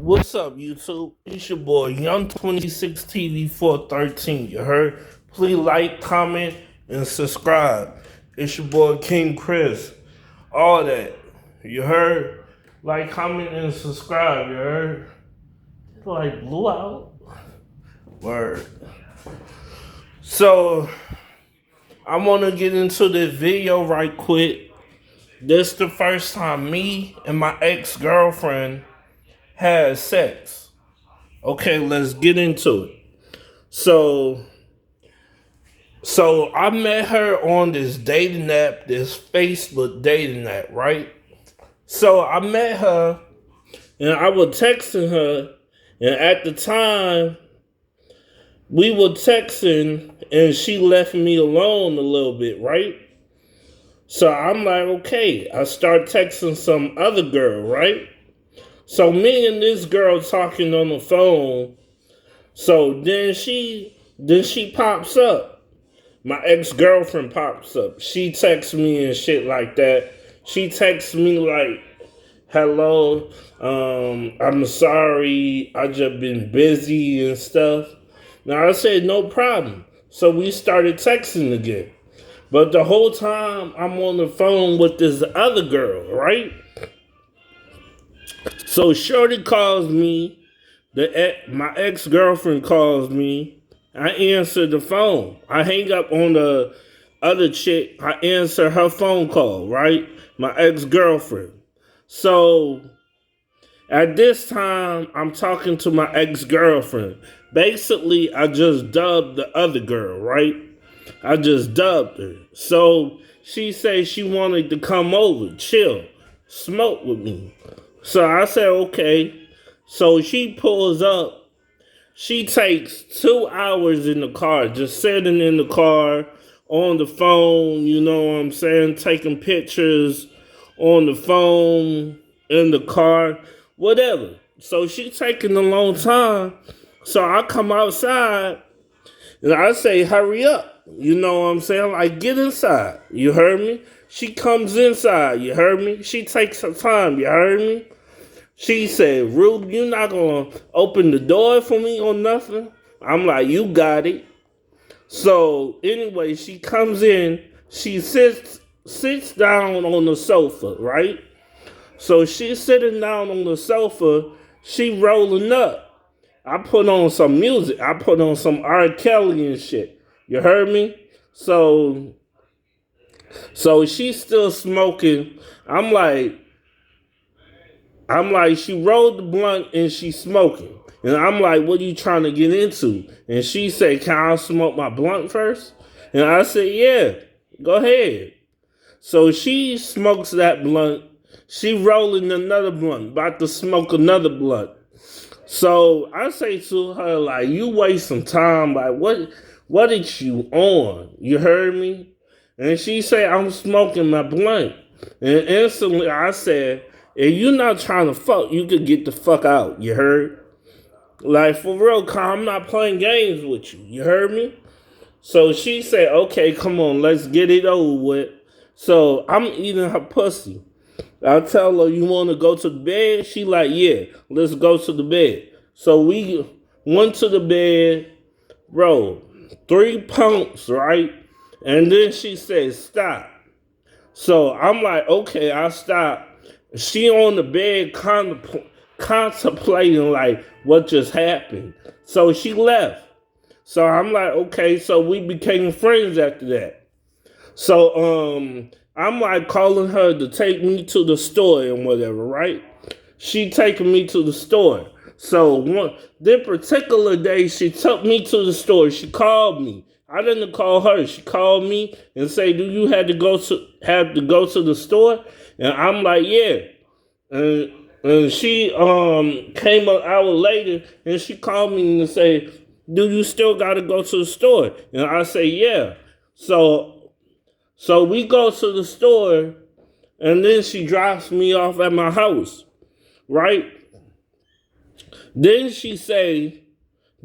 What's up, YouTube? It's your boy, Young 26 TV 413. You heard? Please like, comment, and subscribe. It's your boy, King Chris. All that. You heard? Like, comment, and subscribe. You heard? Like, blew out. Word. So, I want to get into this video right quick. This the first time me and my ex-girlfriend had sex. Okay, let's get into it. So, so I met her on this dating app, this Facebook dating app, right? So I met her and I was texting her, and at the time we were texting and she left me alone a little bit, right? So I'm like, okay, I start texting some other girl, right? So me and this girl talking on the phone. So then she pops up. My ex-girlfriend pops up. She texts me and shit like that. She texts me like, hello, I'm sorry, I just been busy and stuff. Now I said, no problem. So we started texting again. But the whole time I'm on the phone with this other girl, right? So Shorty calls me, my ex-girlfriend calls me. I answer the phone. I hang up on the other chick. I answer her phone call, right? My ex-girlfriend. So at this time, I'm talking to my ex-girlfriend. Basically, I just dubbed the other girl, right? I just dubbed her. So she said she wanted to come over, chill, smoke with me. So I said, okay. So she pulls up. She takes 2 hours in the car, just sitting in the car, on the phone, you know what I'm saying, taking pictures on the phone, in the car, whatever. So she taking a long time. So I come outside and I say, hurry up. You know what I'm saying? Like, get inside. You heard me? She comes inside. You heard me? She takes her time. You heard me? She said, Rube, you not going to open the door for me or nothing? I'm like, you got it. So anyway, she comes in. She sits down on the sofa, right? So she's sitting down on the sofa. She rolling up. I put on some music. I put on some R. Kelly and shit. You heard me? So she's still smoking. I'm like, she rolled the blunt and she's smoking. And I'm like, what are you trying to get into? And she said, can I smoke my blunt first? And I said, yeah, go ahead. So she smokes that blunt. She rolling another blunt, about to smoke another blunt. So I say to her, like, you waste some time. Like, what is you on? You heard me? And she said, I'm smoking my blunt. And instantly I said, if you not trying to fuck, you could get the fuck out. You heard? Like, for real, I'm not playing games with you. You heard me? So she said, okay, come on, let's get it over with. So I'm eating her pussy. I tell her, you want to go to the bed? She like, yeah, let's go to the bed. So we went to the bed, bro, 3 pumps, right? And then she said, stop. So I'm like, okay, I'll stop. She on the bed contemplating like what just happened. So she left. So I'm like, okay, so we became friends after that. So I'm like calling her to take me to the store and whatever, right? She taking me to the store. So that particular day, she took me to the store. She called me. I didn't call her. She called me and say, "Do you have to go to the store?" And I'm like, "Yeah." And she came an hour later and she called me and say, "Do you still got to go to the store?" And I say, "Yeah." So we go to the store, and then she drops me off at my house, right? Then she said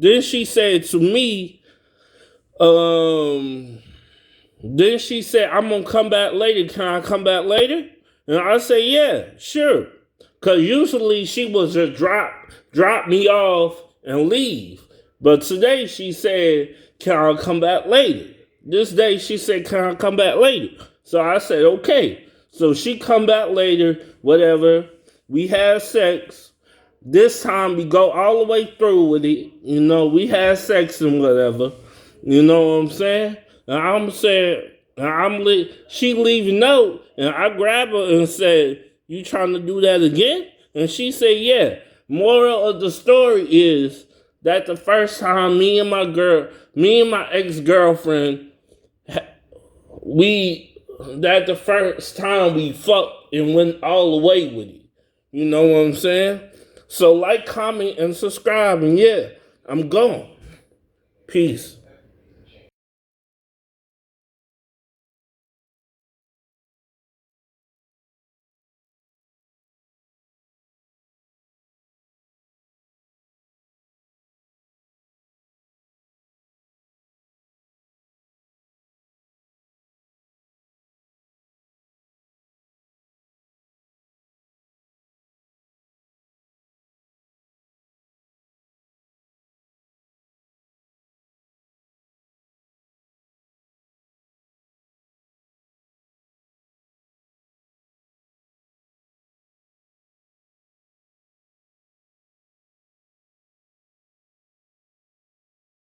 to me, then she said, I'm gonna come back later. Can I come back later? And I say, yeah, sure. Cause usually she would just drop me off and leave. But today she said, can I come back later? This day she said, can I come back later? So I said, okay. So she come back later, whatever. We had sex. This time we go all the way through with it. We had sex and whatever. You know what I'm saying? And I'm saying, she leave a note, and I grab her and said, you trying to do that again? And she said, yeah. Moral of the story is that the first time me and my ex-girlfriend, the first time we fucked and went all the way with it. You know what I'm saying? So like, comment, and subscribe, and yeah, I'm gone. Peace.